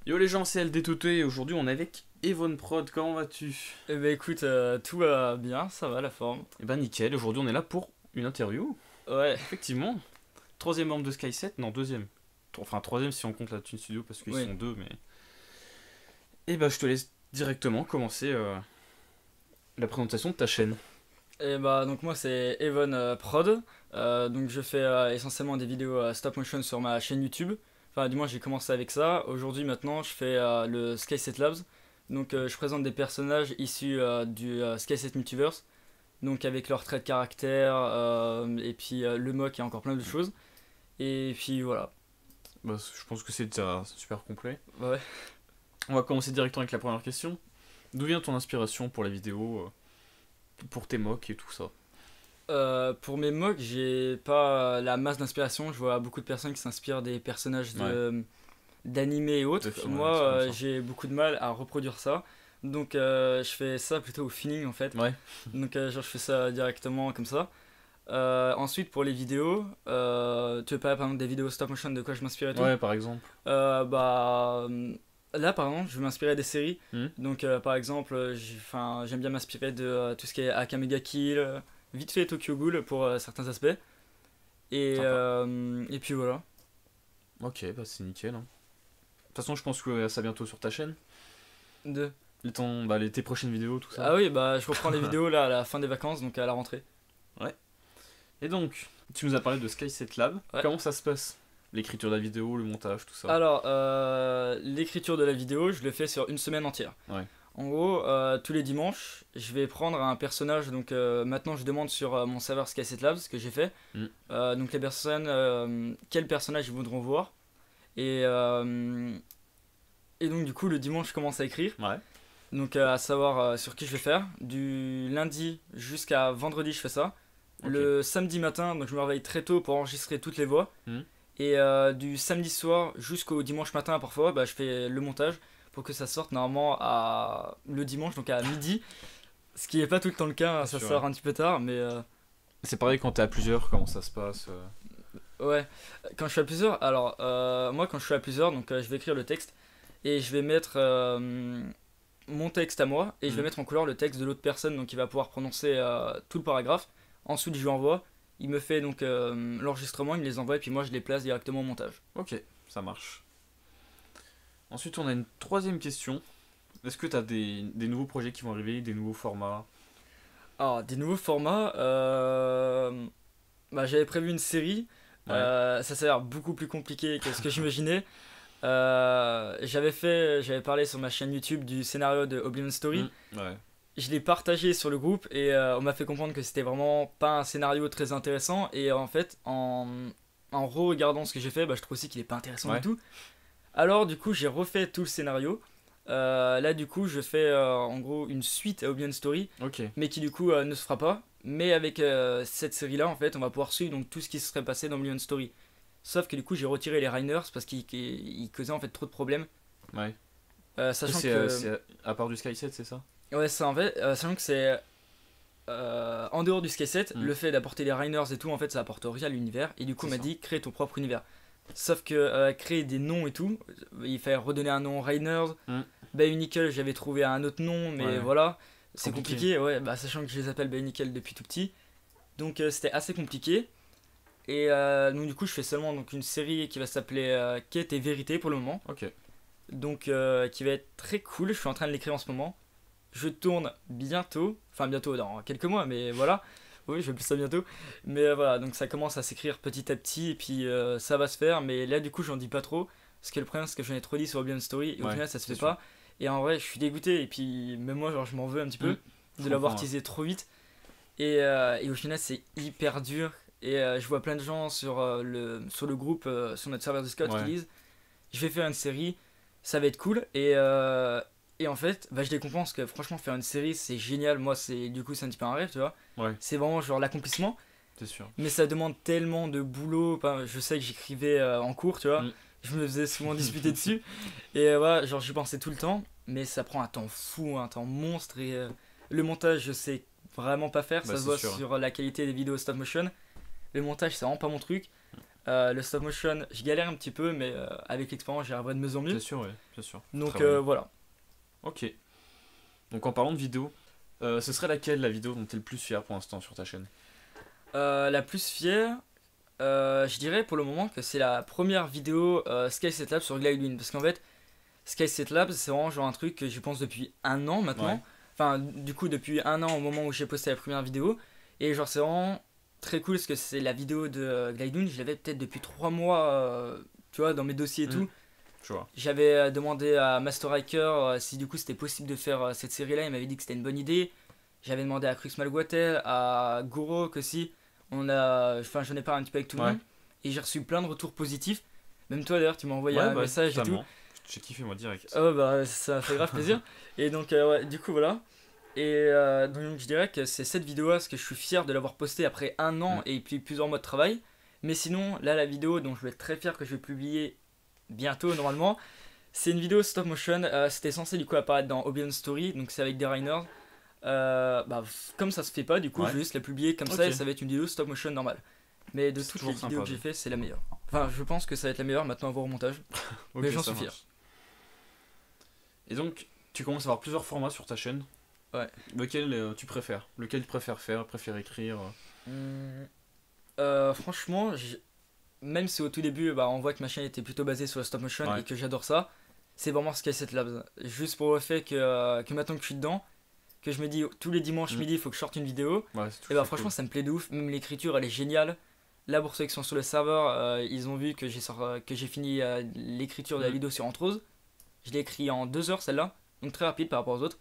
Yo les gens, c'est LD Touté et aujourd'hui on est avec Evon Prod, comment vas-tu? Eh ben écoute, tout va bien, ça va la forme. Eh ben nickel, aujourd'hui on est là pour une interview, Ouais, effectivement. Troisième membre de Sky7, non deuxième. Enfin troisième si on compte la Tune Studio parce qu'ils oui. sont deux mais... Et bah je te laisse directement commencer la présentation de ta chaîne. Et bah donc moi c'est Evan Prod. Donc je fais essentiellement des vidéos stop motion sur ma chaîne YouTube. Enfin du moins j'ai commencé avec ça. Aujourd'hui maintenant je fais le Sky7 Labs. Donc je présente des personnages issus du Sky7 Multiverse. Donc avec leurs traits de caractère, et puis le mock et encore plein de choses. Et puis voilà. Bah, je pense que c'est déjà super complet. Ouais. On va commencer directement avec la première question. D'où vient ton inspiration pour les vidéos, pour tes mocks et tout ça? Pour mes mocks, j'ai pas la masse d'inspiration. Je vois beaucoup de personnes qui s'inspirent des personnages d'animés et autres. De films, ouais, Moi, c'est comme ça. j'ai beaucoup de mal à reproduire ça. Donc, je fais ça plutôt au feeling en fait. Ouais, Donc, genre, je fais ça directement comme ça. Ensuite, pour les vidéos, tu veux parler par exemple des vidéos stop motion, de quoi je m'inspire et tout. ouais par exemple. Là, par exemple, je vais m'inspirer des séries. Hmm. Donc, par exemple, j'aime bien m'inspirer de tout ce qui est Akame ga Kill, vite fait Tokyo Ghoul pour certains aspects. Sympa. Et puis voilà. Ok, bah c'est nickel, hein. De toute façon je pense que ça bientôt sur ta chaîne. De... Tes prochaines vidéos, tout ça. Ah oui, bah je reprends les vidéos là à la fin des vacances, donc à la rentrée. Ouais. Et donc, tu nous as parlé de Sky7 Lab. Ouais. Comment ça se passe? L'écriture de la vidéo, le montage, tout ça. Alors, l'écriture de la vidéo, je le fais sur une semaine entière. Ouais. En gros, tous les dimanches, je vais prendre un personnage. Donc maintenant, je demande sur mon serveur Sky7 Labs ce que j'ai fait. Mm. Donc les personnes, quel personnage ils voudront voir. Et, et donc du coup, le dimanche, je commence à écrire. Ouais. Donc à savoir sur qui je vais faire. Du lundi jusqu'à vendredi, je fais ça. Ok. Le samedi matin, donc je me réveille très tôt pour enregistrer toutes les voix. Mm. Et du samedi soir jusqu'au dimanche matin, parfois, bah, je fais le montage pour que ça sorte normalement le dimanche, donc à midi. Ce qui n'est pas tout le temps le cas, hein, ça Sûr, sort ouais. un petit peu tard, mais C'est pareil quand t'es à plusieurs, comment ça se passe ouais. Quand je suis à plusieurs, alors moi quand je suis à plusieurs, donc je vais écrire le texte et je vais mettre mon texte à moi et je vais Mm. mettre en couleur le texte de l'autre personne, donc il va pouvoir prononcer tout le paragraphe. Ensuite, je lui envoie. Il me fait donc l'enregistrement, il me les envoie et puis moi je les place directement au montage. Ok, ça marche. Ensuite, on a une troisième question. Est-ce que t'as des nouveaux projets qui vont arriver, des nouveaux formats? Alors, des nouveaux formats, bah, j'avais prévu une série. Ouais. Ça s'avère beaucoup plus compliqué que ce que j'imaginais. J'avais parlé sur ma chaîne YouTube du scénario de Oblivion Story. Ouais. Je l'ai partagé sur le groupe et on m'a fait comprendre que c'était vraiment pas un scénario très intéressant. Et en fait, en re-regardant ce que j'ai fait, bah, je trouve aussi qu'il est pas intéressant Ouais. du tout. Alors, du coup, j'ai refait tout le scénario. Là, du coup, je fais en gros une suite à Oblivion Story, Ok. mais qui du coup ne se fera pas. Mais avec cette série-là, en fait, on va pouvoir suivre donc tout ce qui se serait passé dans Oblivion Story. Sauf que du coup, j'ai retiré les Rainers parce qu'ils causaient en fait trop de problèmes. Ouais. Sachant C'est que. à part du Sky7, c'est ça? Ouais, ça en fait. Sachant que c'est. En dehors du Sky7, Mm. le fait d'apporter les Rainers et tout, en fait, ça apporte rien à l'univers. Et du coup, on C'est m'a ça. dit crée ton propre univers. Sauf que créer des noms et tout, il fallait redonner un nom Rainers. Mm. Nickel, j'avais trouvé un autre nom, mais Ouais. voilà. C'est Compliqué. compliqué, ouais, bah, sachant que je les appelle Nickel depuis tout petit. Donc c'était assez compliqué. Et donc du coup, je fais seulement donc, une série qui va s'appeler Quête et Vérité pour le moment. Ok. Donc qui va être très cool. Je suis en train de l'écrire en ce moment. Je tourne bientôt, enfin bientôt dans quelques mois, mais voilà. Oui, je vais plus ça bientôt. Mais voilà, donc ça commence à s'écrire petit à petit et puis ça va se faire. Mais là, du coup, j'en dis pas trop. Parce que le problème, c'est que j'en ai trop dit sur Oblivion Story et au Ouais, final, ça se c'est fait sûr. pas. Et en vrai, je suis dégoûté. Et puis, même moi, genre, je m'en veux un petit peu Je de l'avoir comprends, ouais. teasé trop vite. Et au final, c'est hyper dur. Et je vois plein de gens sur le groupe, sur notre serveur Discord Ouais. qui disent je vais faire une série, ça va être cool. Et en fait, bah, je les comprends parce que franchement, faire une série, c'est génial. Moi, du coup, c'est un petit peu un rêve, tu vois. Ouais, C'est vraiment genre l'accomplissement. c'est sûr. Mais ça demande tellement de boulot. Enfin, je sais que j'écrivais en cours, tu vois. Mm. Je me faisais souvent disputer dessus. Et voilà, genre, j'y pensais tout le temps. Mais ça prend un temps fou, un temps monstre. Et le montage, je sais vraiment pas faire. Bah, Ça se c'est voit sûr. sur la qualité des vidéos stop motion. Le montage, c'est vraiment pas mon truc. Le stop motion, je galère un petit peu, mais avec l'expérience, j'arriverai de mieux en mieux. Bien sûr, ouais, bien sûr. Donc Travailler. voilà. Ok. Donc en parlant de vidéo, ce serait laquelle la vidéo dont tu es le plus fier pour l'instant sur ta chaîne? La plus fière, je dirais pour le moment que c'est la première vidéo Sky7 Labs sur Glidewin. Parce qu'en fait, Sky7 Labs, c'est vraiment genre un truc que je pense depuis un an maintenant. Ouais. Enfin, du coup, depuis un an au moment où j'ai posté la première vidéo. Et genre, c'est vraiment très cool parce que c'est la vidéo de Glidewin. Je l'avais peut-être depuis 3 mois, tu vois, dans mes dossiers et tout. Je vois. J'avais demandé à Master Hiker si du coup c'était possible de faire cette série-là. Il m'avait dit que c'était une bonne idée. J'avais demandé à Crux Malguatel, à Gurok aussi. Enfin, j'en ai parlé un petit peu avec tout le Ouais. monde. Et j'ai reçu plein de retours positifs. Même toi d'ailleurs, tu m'as envoyé un Ouais, message et tout. totalement. J'ai kiffé moi direct. Oh bah ça fait grave plaisir. Et donc ouais, du coup voilà. Et donc je dirais que c'est cette vidéo parce que je suis fier de l'avoir postée après un an et puis plusieurs mois de travail. Mais sinon là la vidéo dont je vais être très fier que je vais publier bientôt normalement, c'est une vidéo stop motion. C'était censé du coup apparaître dans Oblivion Story, donc c'est avec des Rainers. Bah, comme ça se fait pas, du coup Ouais. je vais juste la publier comme ça Ok. et ça va être une vidéo stop motion normale. Mais de C'est toutes toujours les vidéos sympa, que j'ai donc. fait, c'est la meilleure. Enfin, je pense que ça va être la meilleure maintenant à voir au montage. Ok, Mais j'en ça suis fier. marche. Et donc, tu commences à avoir plusieurs formats sur ta chaîne. Ouais. Lequel tu préfères? Lequel tu préfères faire? Préfères écrire? Franchement, même si au tout début bah, on voit que ma chaîne était plutôt basée sur le stop motion Ouais. et que j'adore ça, c'est vraiment Sky7 Labs. Juste pour le fait que maintenant que je suis dedans, que je me dis tous les dimanches midi il faut que je sorte une vidéo, Ouais, c'est et bah toujours franchement cool. ça me plaît de ouf. Même l'écriture elle est géniale. Là pour ceux qui sont sur le serveur, ils ont vu que j'ai fini l'écriture de la vidéo sur Antrose. Je l'ai écrit en 2 heures celle-là, donc très rapide par rapport aux autres.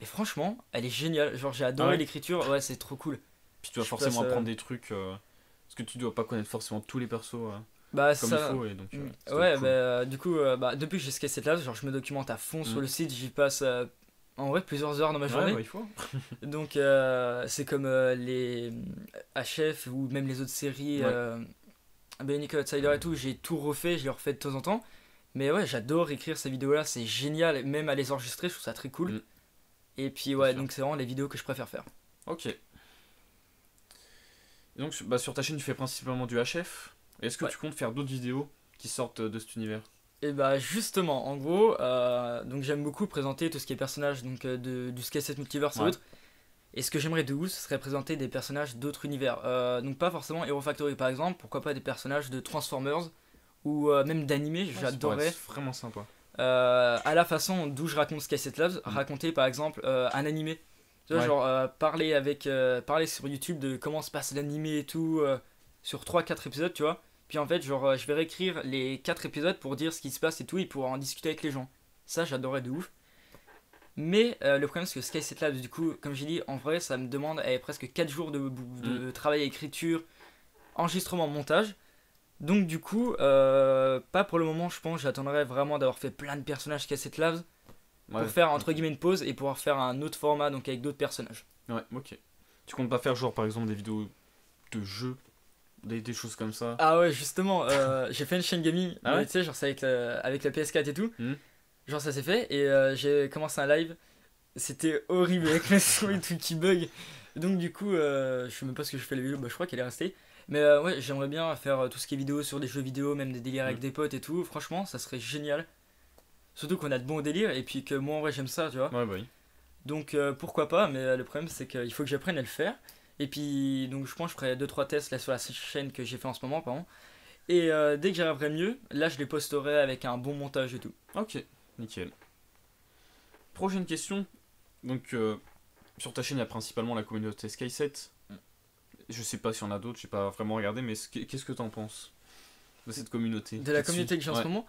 Et franchement, elle est géniale. Genre j'ai adoré Ah ouais. l'écriture, ouais c'est trop cool. Puis tu vas Je forcément passe, apprendre des trucs. Parce que tu dois pas connaître forcément tous les persos Bah comme il ça. faut. Et donc, ça doit Ouais, être cool. bah, du coup, bah, depuis que j'ai Sky cette là, genre je me documente à fond sur le site, j'y passe en vrai plusieurs heures dans ma Ouais, journée. bah, il faut. Donc c'est comme les HF ou même les autres séries, Ouais. Bionicle Outsider et tout, j'ai tout refait, je les refais de temps en temps. Mais ouais, j'adore écrire ces vidéos là, c'est génial, même à les enregistrer, je trouve ça très cool. Mm. Et puis C'est ouais, sûr. donc c'est vraiment les vidéos que je préfère faire. Ok. Et donc, bah, sur ta chaîne, tu fais principalement du HF. Est-ce que Ouais. tu comptes faire d'autres vidéos qui sortent de cet univers? Et bah justement, en gros, donc j'aime beaucoup présenter tout ce qui est personnage donc, du Sky7 Multiverse et Ouais. autres. Et ce que j'aimerais de ouf, ce serait présenter des personnages d'autres univers. Donc pas forcément Hero Factory par exemple, pourquoi pas des personnages de Transformers ou même d'animés, Ouais, ça pourrait j'adorerais. être vraiment sympa. À la façon d'où je raconte Sky7 Labs, raconter par exemple un animé. Tu vois, Ouais. genre parler sur YouTube de comment se passe l'animé et tout, sur 3-4 épisodes, tu vois. Puis en fait, genre, je vais réécrire les 4 épisodes pour dire ce qui se passe et tout, et pour en discuter avec les gens. Ça, j'adorerais de ouf. Mais le problème, c'est que Sky7 Labs, du coup, comme j'ai dit, en vrai, ça me demande presque 4 jours de travail à écriture, enregistrement, montage. Donc, du coup, pas pour le moment, je pense. J'attendrai vraiment d'avoir fait plein de personnages Sky7 Labs Ouais. pour faire entre guillemets une pause et pouvoir faire un autre format, donc avec d'autres personnages. Ouais, ok. Tu comptes pas faire genre par exemple des vidéos de jeux, des choses comme ça? Ah ouais, justement, j'ai fait une chaîne gaming, Ah ouais. mais tu sais, genre c'est avec la PS4 et tout. Mhm. Genre ça s'est fait et j'ai commencé un live. C'était horrible avec la souris et tout qui bug. Donc du coup, je sais même pas ce que je fais la vidéo, bah, je crois qu'elle est restée. Mais ouais, j'aimerais bien faire tout ce qui est vidéo sur des jeux vidéo, même des délires avec des potes et tout. Franchement, ça serait génial. Surtout qu'on a de bons délires et puis que moi en vrai j'aime ça, tu vois. Ouais, bah oui. Donc pourquoi pas, mais le problème c'est qu'il faut que j'apprenne à le faire. Et puis donc je pense que je ferai 2-3 tests là sur la chaîne que j'ai fait en ce moment, pardon. Et dès que j'arriverai mieux, là je les posterai avec un bon montage et tout. Ok, nickel. Prochaine question. Donc, sur ta chaîne, il y a principalement la communauté Sky7. Je sais pas s'il y en a d'autres, j'ai pas vraiment regardé, mais qu'est-ce que t'en penses de cette communauté? De la Qui te communauté suit? que j'ai en Ouais. ce moment,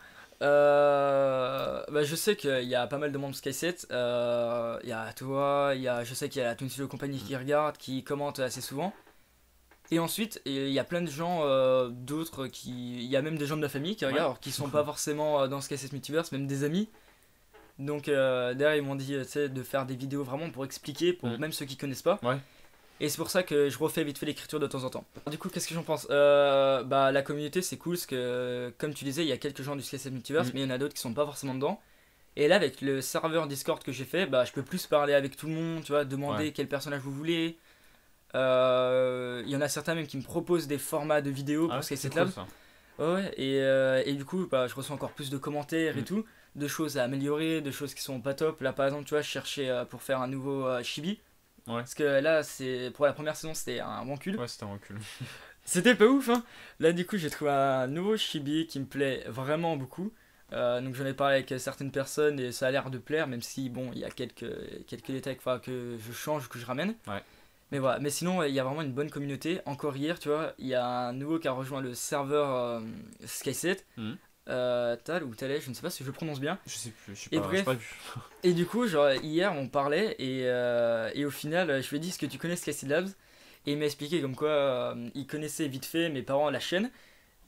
bah, je sais qu'il y a pas mal de membres Sky7. Il y a toi, je sais qu'il y a la Twin Studio Company qui regarde, qui commente assez souvent. Et ensuite, il y a plein de gens d'autres qui. Il y a même des gens de ma famille qui regardent, alors qui sont pas forcément dans Sky7 Multiverse, même des amis. Donc derrière, ils m'ont dit tu sais, de faire des vidéos vraiment pour expliquer, pour même ceux qui connaissent pas. Ouais. Et c'est pour ça que je refais vite fait l'écriture de temps en temps. Du coup, qu'est-ce que j'en pense? Bah, la communauté, c'est cool parce que, comme tu disais, il y a quelques gens du Sky7 Multiverse, mais il y en a d'autres qui sont pas forcément dedans. Et là, avec le serveur Discord que j'ai fait, bah, je peux plus parler avec tout le monde, tu vois, demander Ouais. quel personnage vous voulez. Il y en a certains même qui me proposent des formats de vidéos pour c'est Skate cool Lab. ça. Ouais, et du coup, bah, je reçois encore plus de commentaires et tout, de choses à améliorer, de choses qui sont pas top. Là, par exemple, tu vois, je cherchais pour faire un nouveau chibi. Ouais. Parce que là, pour la première saison, c'était un bon cul. Ouais, c'était un recul. C'était pas ouf, hein. Là, du coup, j'ai trouvé un nouveau chibi qui me plaît vraiment beaucoup. Donc, j'en ai parlé avec certaines personnes et ça a l'air de plaire, même si, bon, il y a quelques détails que je change, que je ramène. Ouais. Mais voilà, mais sinon, il y a vraiment une bonne communauté. Encore hier, tu vois, il y a un nouveau qui a rejoint le serveur SkySet. Tal ou Talais, je ne sais pas si je le prononce bien. Je sais plus, Et j'ai bref. pas vu. Et du coup, genre, hier, on parlait et au final, je lui ai dit, est-ce que tu connais SkySet Labs? Et il m'a expliqué comme quoi il connaissait vite fait mes parents, la chaîne.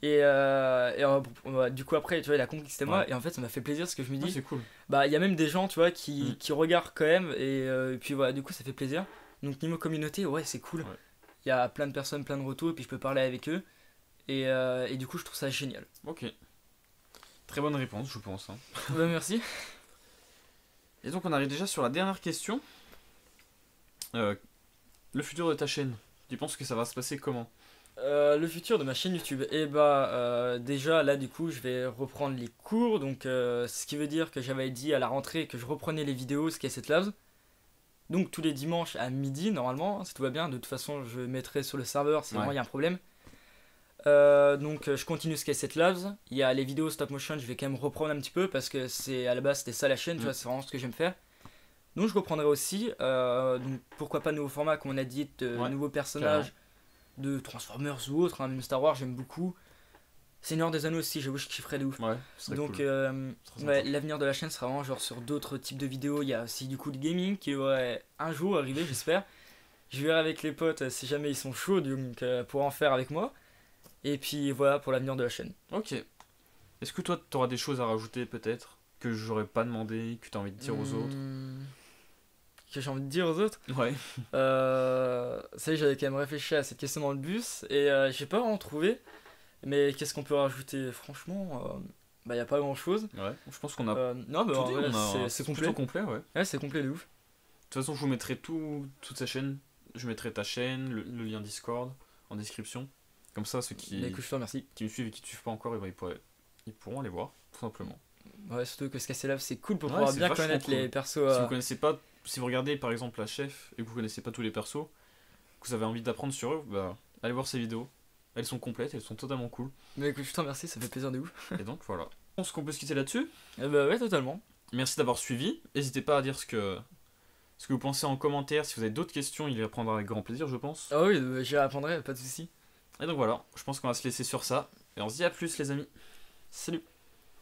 Du coup, après, tu vois, il a compris que c'était moi. Ouais. Et en fait, ça m'a fait plaisir parce que je me Ouais, dis, c'est cool. bah, il y a même des gens, tu vois, qui regardent quand même. Et puis voilà, du coup, ça fait plaisir. Donc, niveau communauté, ouais, c'est cool. Ouais. Il y a plein de personnes, plein de retours, et puis je peux parler avec eux. Et du coup, je trouve ça génial. Ok. Très bonne réponse, je pense. Hein. Bah, merci. Et donc, on arrive déjà sur la dernière question. Le futur de ta chaîne, tu penses que ça va se passer comment? Le futur de ma chaîne YouTube, et bah déjà là du coup je vais reprendre les cours, donc ce qui veut dire que j'avais dit à la rentrée que je reprenais les vidéos Skate Labs, donc tous les dimanches à midi normalement, si tout va bien. De toute façon je mettrai sur le serveur si vraiment il y a un problème. Donc je continue Skate Labs, il y a les vidéos stop motion, je vais quand même reprendre un petit peu parce que à la base c'était ça la chaîne, tu vois, c'est vraiment ce que j'aime faire. Donc je reprendrai aussi, donc pourquoi pas de nouveaux formats comme on a dit, de nouveaux personnages, de Transformers ou autre, hein, même Star Wars j'aime beaucoup. Seigneur des Anneaux aussi, j'avoue je kifferais de ouf. Ouais, ce donc cool. l'avenir de la chaîne sera vraiment genre sur d'autres types de vidéos. Il y a aussi du coup le gaming qui devrait un jour arriver, j'espère. Je verrai avec les potes si jamais ils sont chauds donc, pour en faire avec moi. Et puis voilà pour l'avenir de la chaîne. Ok. Est-ce que toi t'auras des choses à rajouter peut-être que j'aurais pas demandé, que t'as envie de dire aux autres? Que j'ai envie de dire aux autres. Ouais. Ça y est, j'avais quand même réfléchi à cette question dans le bus et j'ai pas vraiment trouvé. Mais qu'est-ce qu'on peut rajouter? Franchement, bah y a pas grand chose. Ouais, je pense qu'on a non, mais tout dit, c'est complet. plutôt complet, ouais. Ouais, c'est complet de ouf. De toute façon, je vous mettrai toute sa chaîne. Je mettrai ta chaîne, le lien Discord en description. Comme ça, ceux qui Mais écoute, je te remercie. me suivent et qui ne suivent pas encore, ils pourront aller voir, tout simplement. Ouais, surtout que Skate Lab c'est cool pour Ouais, pouvoir c'est bien vachement connaître cool. les persos. Si vous connaissez pas, si vous regardez par exemple la chef et que vous connaissez pas tous les persos, que vous avez envie d'apprendre sur eux, bah allez voir ces vidéos. Elles sont complètes, elles sont totalement cool. Mais écoute, je te remercie, ça fait plaisir de ouf. Et donc voilà. Je pense qu'on peut se quitter là-dessus. Bah ouais, totalement. Merci d'avoir suivi. N'hésitez pas à dire ce que vous pensez en commentaire. Si vous avez d'autres questions, il y répondra avec grand plaisir, je pense. Ah oui, j'y répondrai, pas de soucis. Et donc voilà, je pense qu'on va se laisser sur ça. Et on se dit à plus les amis. Salut.